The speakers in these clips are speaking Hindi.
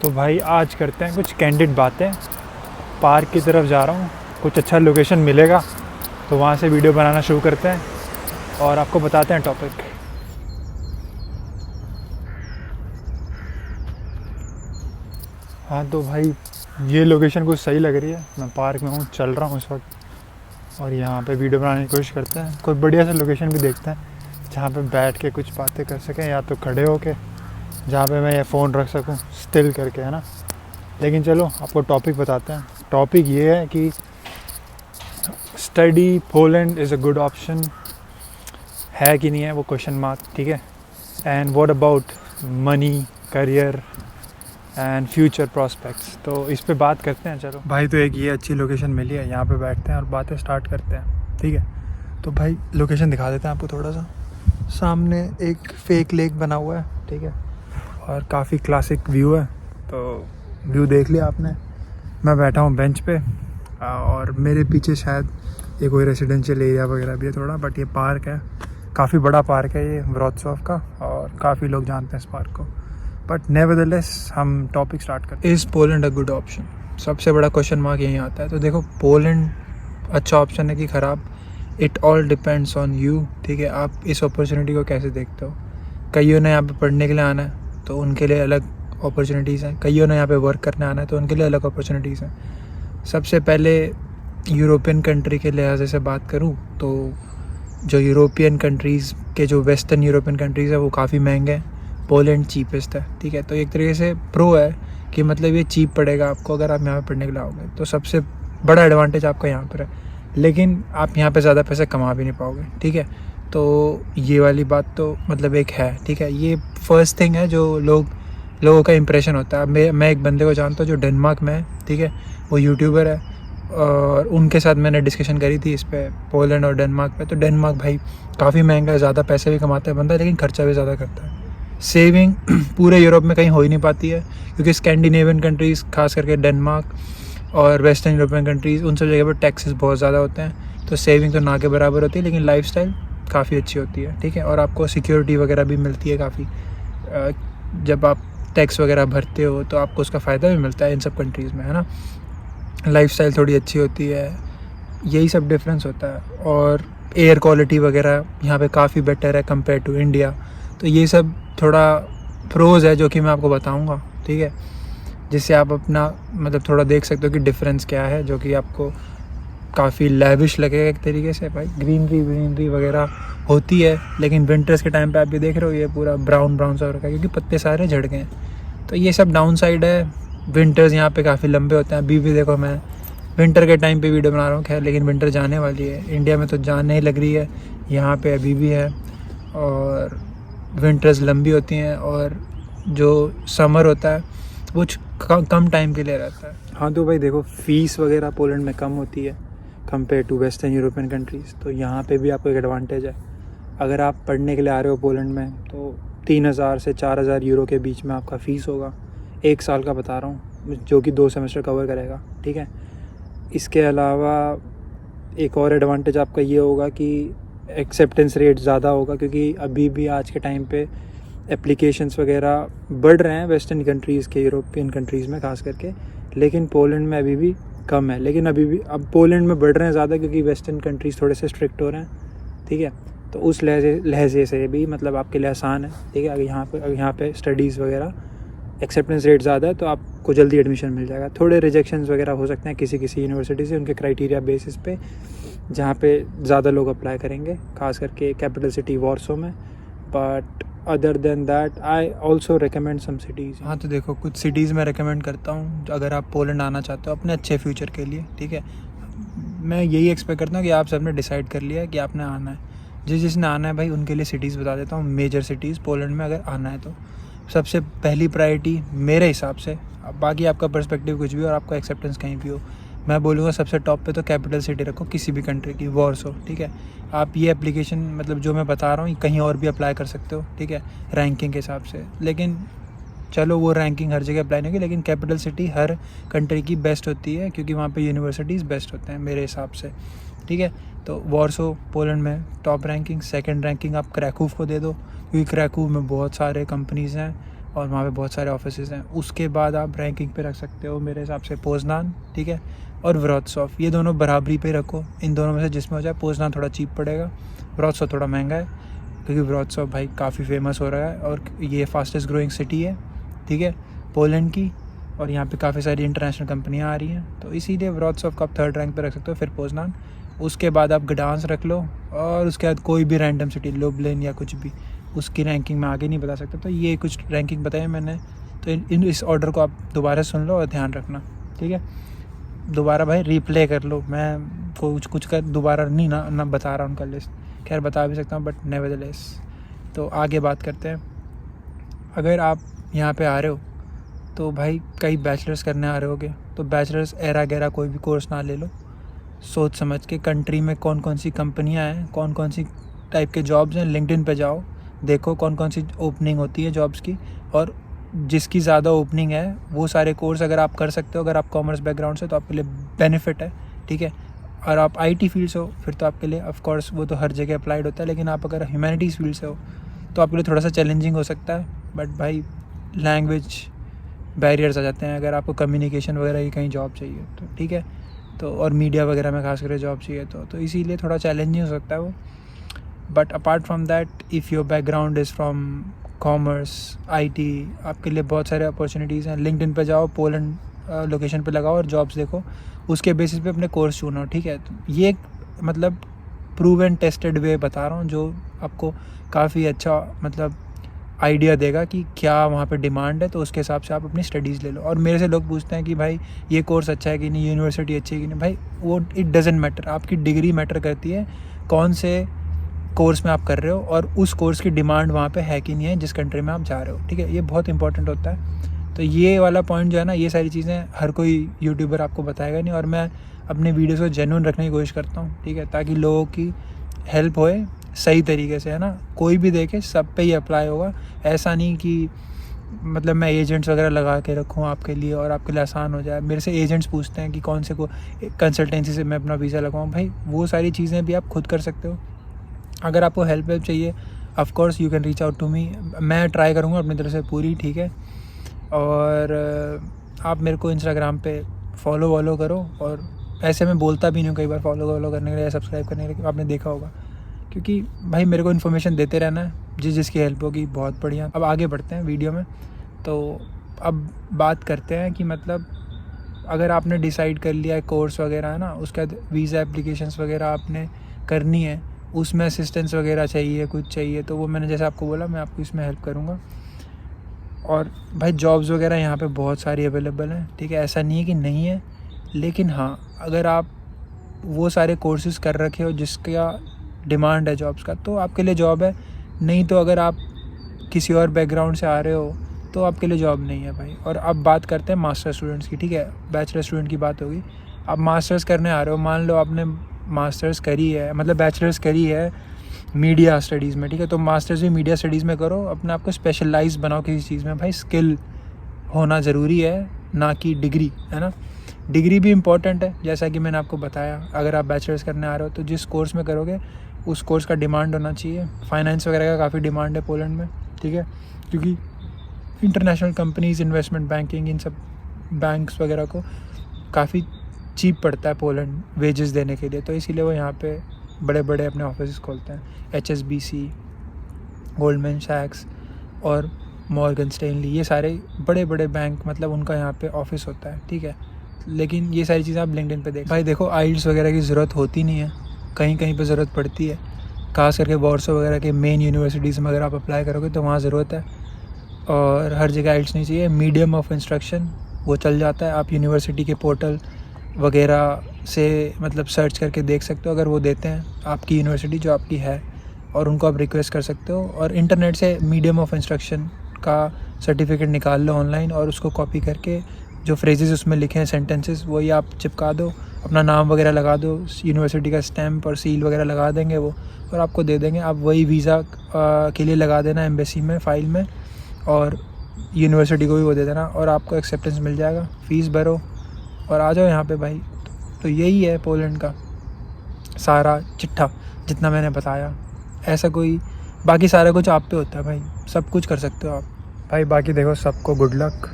तो भाई आज करते हैं कुछ कैंडिड बातें। पार्क की तरफ जा रहा हूँ, कुछ अच्छा लोकेशन मिलेगा तो वहाँ से वीडियो बनाना शुरू करते हैं और आपको बताते हैं टॉपिक। हाँ तो भाई ये लोकेशन कुछ सही लग रही है। मैं पार्क में हूँ, चल रहा हूँ इस वक्त और यहाँ पे वीडियो बनाने की कोशिश करते हैं। कोई बढ़िया सा लोकेशन भी देखते हैं जहाँ पे बैठ के कुछ बातें कर सकें, या तो खड़े होके जहाँ पे मैं ये फ़ोन रख सकूँ स्टिल करके, है ना। लेकिन चलो आपको टॉपिक बताते हैं। टॉपिक ये है कि study Poland is a good option है कि नहीं है, वो क्वेश्चन मार्क, ठीक है। And what about money, career and future prospects. तो इस पे बात करते हैं। चलो भाई, तो एक ये अच्छी लोकेशन मिली है, यहाँ पे बैठते हैं और बातें स्टार्ट करते हैं, ठीक है। तो भाई लोकेशन दिखा देते हैं आपको थोड़ा सा। सामने एक फेक लेक बना हुआ है, ठीक है, और काफ़ी क्लासिक व्यू है। तो व्यू देख लिया आपने। मैं बैठा हूँ बेंच पे और मेरे पीछे शायद ये कोई रेजिडेंशियल एरिया वगैरह भी है थोड़ा, बट ये पार्क है, काफ़ी बड़ा पार्क है ये व्रोत्सोव का, और काफ़ी लोग जानते हैं इस पार्क को। बट नेवरदलेस हम टॉपिक स्टार्ट करते हैं। Is Poland a good option? सबसे बड़ा क्वेश्चन मार्क यहीं आता है। तो देखो, पोलैंड अच्छा ऑप्शन है कि ख़राब, it all depends on you, ठीक है। आप इस अपॉर्चुनिटी को कैसे देखते हो। कईयों ने यहाँ पे पढ़ने के लिए आना है तो उनके लिए अलग अपॉर्चुनिटीज़ हैं, कईयों ने यहाँ पे वर्क करने आना है तो उनके लिए अलग अपॉर्चुनिटीज़ हैं। सबसे पहले यूरोपियन कंट्री के लिहाज से बात करूँ तो जो यूरोपियन कंट्रीज़ के जो वेस्टर्न यूरोपियन कंट्रीज़ है वो काफ़ी महंगे हैं, पोलैंड चीपेस्ट है, ठीक है। तो एक तरीके से प्रो है कि मतलब ये चीप पड़ेगा आपको अगर आप यहाँ पे पढ़ने के लिए आओगे, तो सबसे बड़ा एडवांटेज आपका यहाँ पर है। लेकिन आप यहाँ पे ज़्यादा पैसे कमा भी नहीं पाओगे, ठीक है। तो ये वाली बात तो मतलब एक है, ठीक है। ये फर्स्ट थिंग है जो लोगों का इंप्रेशन होता है। मैं एक बंदे को जानता हूँ जो डेनमार्क में है, ठीक है, वो यूट्यूबर है, और उनके साथ मैंने डिस्कशन करी थी इस पे, पोलैंड और डेनमार्क पे। तो डेनमार्क भाई काफ़ी महंगा है, ज़्यादा पैसे भी कमाता है बंदा, लेकिन खर्चा भी ज़्यादा करता है। सेविंग पूरे यूरोप में कहीं हो ही नहीं पाती है, क्योंकि स्कैंडिनेवियन कंट्रीज़, खास करके डेनमार्क और वेस्टर्न यूरोपियन कंट्रीज़, उन सब जगह पर टैक्सेस बहुत ज़्यादा होते हैं। तो सेविंग तो ना के बराबर होती है, लेकिन लाइफस्टाइल काफ़ी अच्छी होती है, ठीक है। और आपको सिक्योरिटी वगैरह भी मिलती है काफ़ी। जब आप टैक्स वगैरह भरते हो तो आपको उसका फ़ायदा भी मिलता है इन सब कंट्रीज़ में, है ना। लाइफस्टाइल थोड़ी अच्छी होती है, यही सब डिफरेंस होता है। और एयर क्वालिटी वगैरह यहाँ पे काफ़ी बेटर है कंपेयर टू इंडिया। तो ये सब थोड़ा प्रोज है जो कि मैं आपको बताऊँगा, ठीक है, जिससे आप अपना मतलब थोड़ा देख सकते हो कि डिफरेंस क्या है, जो कि आपको काफ़ी लैविश लगेगा एक तरीके से। भाई ग्रीनरी वगैरह होती है, लेकिन विंटर्स के टाइम पे आप ये देख रहे हो ये पूरा ब्राउन सा हो रखा है, क्योंकि पत्ते सारे झड़ गए हैं। तो ये सब डाउन साइड है। विंटर्स यहाँ पे काफ़ी लंबे होते हैं। अभी भी देखो, मैं विंटर के टाइम पे वीडियो बना रहा हूँ, खैर, लेकिन विंटर जाने वाली है। इंडिया में तो जाने ही लग रही है, यहाँ पे अभी भी है। और विंटर्स लंबी होती हैं, और जो समर होता है वो कम टाइम के लिए रहता है। हाँ तो भाई देखो, फ़ीस वगैरह पोलैंड में कम होती है compare to western European countries. तो यहाँ पे भी आपको एक एडवांटेज है। अगर आप पढ़ने के लिए आ रहे हो पोलैंड में, तो 3000 से 4000 यूरो के बीच में आपका फ़ीस होगा, 1 साल का बता रहा हूँ, जो कि 2 सेमेस्टर कवर करेगा, ठीक है। इसके अलावा एक और एडवांटेज आपका ये होगा कि एक्सेप्टेंस रेट ज़्यादा होगा, क्योंकि अभी भी आज के टाइम पे एप्लीकेशंस वगैरह बढ़ रहे हैं वेस्टर्न कंट्रीज़ के, यूरोपियन कंट्रीज़ में खास करके, लेकिन पोलैंड में अभी भी कम है। लेकिन अभी भी अब पोलैंड में बढ़ रहे हैं ज़्यादा, क्योंकि वेस्टर्न कंट्रीज़ थोड़े से स्ट्रिक्ट हो रहे हैं, ठीक है। तो उस लहजे से भी मतलब आपके लिए आसान है, ठीक है। अगर यहाँ पे स्टडीज़ वगैरह एक्सेप्टेंस रेट ज़्यादा है तो आपको जल्दी एडमिशन मिल जाएगा। थोड़े रिजेक्शंस वगैरह हो सकते हैं किसी यूनिवर्सिटी से, उनके क्राइटेरिया बेसिस पे, जहाँ पे ज़्यादा लोग अप्लाई करेंगे, खास करके कैपिटल सिटी वॉर्सो में। But other than that I also recommend some cities. हाँ तो देखो, कुछ सिटीज़ मैं रिकमेंड करता हूँ अगर आप पोलैंड आना चाहते हो अपने अच्छे फ्यूचर के लिए, ठीक है। मैं यही एक्सपेक्ट करता हूँ कि आप सबने डिसाइड कर लिया है कि आपने आना है। जिसने आना है भाई, उनके लिए सिटीज़ बता देता हूँ, मेजर सिटीज़ पोलैंड में अगर आना है तो। सबसे पहली प्रायोरिटी मेरे हिसाब से, बाकी आपका पर्सपेक्टिव कुछ भी और आपका एक्सेप्टेंस कहीं भी हो, मैं बोलूँगा सबसे टॉप पे तो कैपिटल सिटी रखो किसी भी कंट्री की, वॉर्सो, ठीक है। आप ये एप्लीकेशन मतलब जो मैं बता रहा हूँ कहीं और भी अप्लाई कर सकते हो, ठीक है, रैंकिंग के हिसाब से। लेकिन चलो वो रैंकिंग हर जगह अप्लाई नहीं होगी, लेकिन कैपिटल सिटी हर कंट्री की बेस्ट होती है, क्योंकि वहाँ पे यूनिवर्सिटीज़ बेस्ट होते हैं मेरे हिसाब से, ठीक है। तो वॉर्सो पोलैंड में टॉप रैंकिंग। सेकंड रैंकिंग आप क्रैकूव को दे दो, क्योंकि क्रैकूव में बहुत सारे कंपनीज़ हैं, और वहाँ पे बहुत सारे ऑफिसेज़ हैं। उसके बाद आप रैंकिंग पे रख सकते हो मेरे हिसाब से पोज़नान, ठीक है, और व्रॉत्सॉफ। ये दोनों बराबरी पे रखो, इन दोनों में से जिसमें हो जाए। पोज़नान थोड़ा चीप पड़ेगा, व्रॉत्सॉफ थोड़ा महंगा है, क्योंकि व्रॉत्सॉफ भाई काफ़ी फेमस हो रहा है और ये फास्टेस्ट ग्रोइंग सिटी है, ठीक है, पोलैंड की, और यहाँ पे काफ़ी सारी इंटरनेशनल कंपनियाँ आ रही हैं, तो इसीलिए व्रॉत्सॉफ का आप 3rd रैंक पे रख सकते हो, फिर पोज़नान। उसके बाद आप गडांस रख लो, और उसके बाद कोई भी रैंडम सिटी, लुब्लिन या कुछ भी, उसकी रैंकिंग में आगे नहीं बता सकता। तो ये कुछ रैंकिंग बताई मैंने, तो इस ऑर्डर को आप दोबारा सुन लो और ध्यान रखना, ठीक है। दोबारा भाई रिप्ले कर लो, मैं कुछ कर दोबारा नहीं ना बता रहा उनका लिस्ट, खैर बता भी सकता हूँ, बट नेवरदलेस। तो आगे बात करते हैं। अगर आप यहाँ पे आ रहे हो तो भाई कई बैचलर्स करने आ रहे होगे, तो बैचलर्स एरा गैरा कोई भी कोर्स ना ले लो, सोच समझ के। कंट्री में कौन कौन सी कंपनियाँ हैं, कौन कौन सी टाइप के जॉब्स हैं, लिंक्डइन पे जाओ, देखो कौन कौन सी ओपनिंग होती है जॉब्स की, और जिसकी ज़्यादा ओपनिंग है वो सारे कोर्स अगर आप कर सकते हो, अगर आप कॉमर्स बैकग्राउंड से, तो आपके लिए बेनिफिट है, ठीक है। और आप IT फील्ड से हो फिर तो आपके लिए ऑफ कोर्स वो तो हर जगह अप्लाइड होता है, लेकिन आप अगर ह्यूमैनिटीज़ फील्ड से हो तो आपके लिए थोड़ा सा चैलेंजिंग हो सकता है। बट भाई लैंग्वेज बैरियर्स आ जाते हैं अगर आपको कम्युनिकेशन वगैरह की कहीं जॉब चाहिए तो, ठीक है। तो और मीडिया वगैरह में खास करके जॉब चाहिए तो इसीलिए थोड़ा चैलेंजिंग हो सकता है वो। But apart from that, if your background is from commerce, IT, आपके लिए बहुत सारे अपॉर्चुनिटीज़ हैं। लिंक्डइन पे जाओ, पोलैंड लोकेशन पे लगाओ और जॉब्स देखो, उसके बेसिस पे अपने कोर्स चुनो, ठीक है। तो ये मतलब प्रूव एंड टेस्टेड वे बता रहा हूँ, जो आपको काफ़ी अच्छा मतलब आइडिया देगा कि क्या वहाँ पे डिमांड है, तो उसके हिसाब से आप अपनी स्टडीज़ ले लो। और मेरे से लोग पूछते हैं कि भाई ये कोर्स अच्छा है कि नहीं, यूनिवर्सिटी अच्छी है कि नहीं। भाई वो इट डजेंट मैटर, आपकी डिग्री मैटर करती है कौन से कोर्स में आप कर रहे हो और उस कोर्स की डिमांड वहाँ पे है कि नहीं है जिस कंट्री में आप जा रहे हो, ठीक है। ये बहुत इंपॉर्टेंट होता है। तो ये वाला पॉइंट जो है ना, ये सारी चीज़ें हर कोई यूट्यूबर आपको बताएगा नहीं, और मैं अपने वीडियोज़ को जेन्युइन रखने की कोशिश करता हूँ, ठीक है, ताकि लोगों की हेल्प होए सही तरीके से, है ना। कोई भी देखे, सब पे ही अप्लाई होगा। ऐसा नहीं कि मतलब मैं एजेंट्स वगैरह लगा के रखूँ आपके लिए और आपके लिए आसान हो जाए। मेरे से एजेंट्स पूछते हैं कि कौन से को कंसल्टेंसी से मैं अपना वीज़ा लगाऊँ। भाई वो सारी चीज़ें भी आप खुद कर सकते हो। अगर आपको हेल्प चाहिए, of course you can reach out to me, मैं ट्राई करूँगा अपनी तरफ से पूरी, ठीक है। और आप मेरे को इंस्टाग्राम पे फॉलो करो, और ऐसे मैं बोलता भी नहीं हूँ कई बार फॉलो करने के लिए, सब्सक्राइब करने के लिए, आपने देखा होगा, क्योंकि भाई मेरे को इन्फॉर्मेशन देते रहना है, जिसकी हेल्प होगी बहुत बढ़िया। अब आगे बढ़ते हैं वीडियो में। तो अब बात करते हैं कि मतलब अगर आपने डिसाइड कर लिया है कोर्स वगैरह, है ना, उसके बाद वीज़ा एप्लीकेशंस वगैरह आपने करनी है, उसमें असिस्टेंस वगैरह चाहिए, कुछ चाहिए, तो वो मैंने जैसे आपको बोला, मैं आपको इसमें हेल्प करूँगा। और भाई जॉब्स वगैरह यहाँ पे बहुत सारी अवेलेबल हैं, ठीक है, ऐसा नहीं है कि नहीं है, लेकिन हाँ, अगर आप वो सारे कोर्सेज कर रखे हो जिसका डिमांड है जॉब्स का, तो आपके लिए जॉब है। नहीं तो अगर आप किसी और बैकग्राउंड से आ रहे हो तो आपके लिए जॉब नहीं है भाई। और अब बात करते हैं मास्टर स्टूडेंट्स की, ठीक है, बैचलर स्टूडेंट की बात होगी। आप मास्टर्स करने आ रहे हो, मान लो आपने मास्टर्स करी है, मतलब बैचलर्स करी है मीडिया स्टडीज़ में, ठीक है, तो मास्टर्स भी मीडिया स्टडीज़ में करो, अपने आप को स्पेशलाइज बनाओ किसी चीज़ में। भाई स्किल होना ज़रूरी है, ना कि डिग्री, है ना। डिग्री भी इम्पॉर्टेंट है, जैसा कि मैंने आपको बताया। अगर आप बैचलर्स करने आ रहे हो तो जिस कोर्स में करोगे उस कोर्स का डिमांड होना चाहिए। फाइनेंस वगैरह का काफ़ी डिमांड है पोलैंड में, ठीक है, क्योंकि इंटरनेशनल कंपनीज़, इन्वेस्टमेंट बैंकिंग, इन सब बैंक्स वगैरह को काफ़ी चीप पड़ता है पोलैंड वेजेस देने के लिए, तो इसीलिए वो यहाँ पे बड़े बड़े अपने ऑफिस खोलते हैं। HSBC, गोल्डमैन सैक्स और मॉर्गन स्टैनली, ये सारे बड़े बड़े बैंक, मतलब उनका यहाँ पे ऑफिस होता है, ठीक है। लेकिन ये सारी चीज़ें आप लिंक्डइन पे देख भाई। देखो आइल्स वगैरह की ज़रूरत होती नहीं है, कहीं कहीं पे ज़रूरत पड़ती है, खास करके वॉर्सो वगैरह के मेन यूनिवर्सिटीज़ में अगर आप अप्लाई करोगे तो वहाँ ज़रूरत है। और हर जगह आइल्स नहीं चाहिए। मीडियम ऑफ इंस्ट्रक्शन वो चल जाता है, आप यूनिवर्सिटी के पोर्टल वगैरह से मतलब सर्च करके देख सकते हो, अगर वो देते हैं आपकी यूनिवर्सिटी जो आपकी है, और उनको आप रिक्वेस्ट कर सकते हो। और इंटरनेट से मीडियम ऑफ इंस्ट्रक्शन का सर्टिफिकेट निकाल लो ऑनलाइन, और उसको कॉपी करके जो फ्रेजेस उसमें लिखे हैं, सेंटेंसेस, वही आप चिपका दो, अपना नाम वगैरह लगा दो, यूनिवर्सिटी का स्टैम्प और सील वगैरह लगा देंगे वो, और आपको दे देंगे। आप वही वीज़ा के लिए लगा देना एम्बेसी में फ़ाइल में, और यूनिवर्सिटी को भी वो दे देना, और आपको एक्सेप्टेंस मिल जाएगा। फ़ीस भरो और आ जाओ यहाँ पे भाई। तो यही है पोलैंड का सारा चिट्ठा जितना मैंने बताया। ऐसा कोई बाकी सारा कुछ आप पे होता है भाई, सब कुछ कर सकते हो आप। भाई बाकी देखो, सबको good luck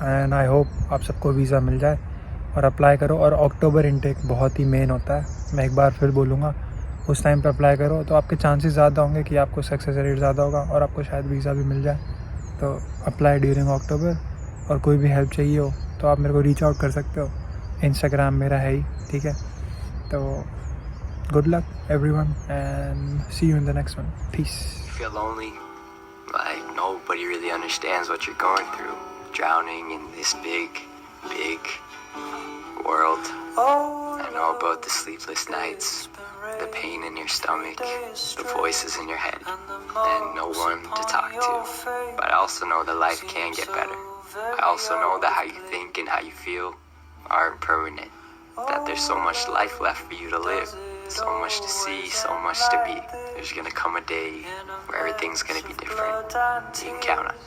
and I hope आप सबको वीज़ा मिल जाए और अप्लाई करो। और अक्टूबर इनटेक बहुत ही मेन होता है, मैं एक बार फिर बोलूँगा, उस टाइम पे अप्लाई करो तो आपके चांसेस ज़्यादा होंगे कि आपको सक्सेस रेट ज़्यादा होगा और आपको शायद वीज़ा भी मिल जाए। तो अप्लाई ड्यूरिंग अक्टूबर। और कोई भी हेल्प चाहिए हो तो आप मेरे को रीच आउट कर सकते हो, इंस्टाग्राम मेरा है ही, ठीक है। तो good luck everyone and see you in the next one, peace. Feel lonely, like nobody really understands what you're going through, drowning in this big world. I know about the sleepless nights, the pain in your stomach, the voices in your head, and no one to talk to. But I also know that life can get better. I also know that how you think and how you feel aren't permanent, that there's so much life left for you to live, so much to see, so much to be. There's gonna come a day where everything's gonna be different. You can count on it.